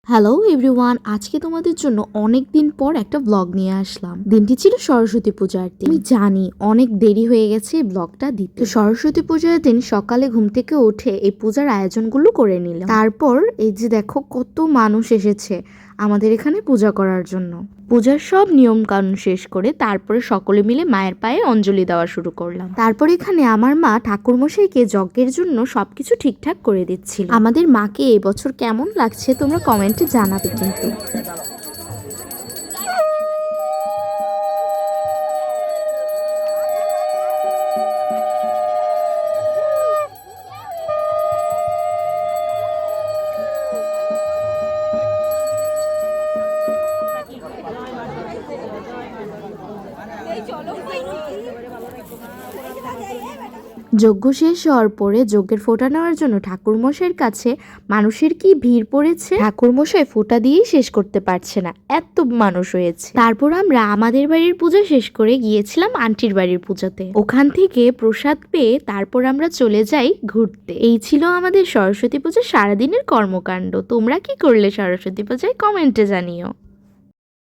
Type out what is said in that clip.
Hello everyone, আজকে তোমাদের জন্য অনেক দিন পর একটা ব্লগ নিয়ে আসলাম। দিনটি ছিল সরস্বতী পূজার দিন। আমি জানি অনেক দেরি হয়ে গেছে এই ব্লগটা দিতে। সরস্বতী পূজার দিন সকালে ঘুম থেকে উঠে এই পূজার আয়োজনগুলো করে নিলাম। তারপর এই যে দেখো কত মানুষ এসেছে আমাদের এখানে পূজা করার জন্য। পূজার সব নিয়ম কানুন শেষ করে তারপরে সকলে মিলে মায়ের পায়ে অঞ্জলি দেওয়া শুরু করলাম। তারপর এখানে আমার মা ঠাকুরমশাইকে যজ্ঞের জন্য সবকিছু ঠিকঠাক করে দিচ্ছিল। আমাদের মাকে এবছর কেমন লাগছে তোমরা কমেন্টে জানাবে কিন্তু। যজ্ঞ শেষ হওয়ার পরে যজ্ঞের ফোঁটা নেওয়ার জন্য ঠাকুরমশাইয়ের কাছে মানুষের কি ভিড় পড়েছে। ঠাকুরমশাই ফোঁটা দিয়েই শেষ করতে পারছে না, এত মানুষ হয়েছে। তারপর আমরা আমাদের বাড়ির পূজা শেষ করে গিয়েছিলাম আন্টির বাড়ির পূজাতে। ওখান থেকে প্রসাদ পেয়ে তারপর আমরা চলে যাই ঘুরতে। এই ছিল আমাদের সরস্বতী পূজার সারাদিনের কর্মকাণ্ড। তোমরা কি করলে সরস্বতী পূজায় কমেন্টে জানিও।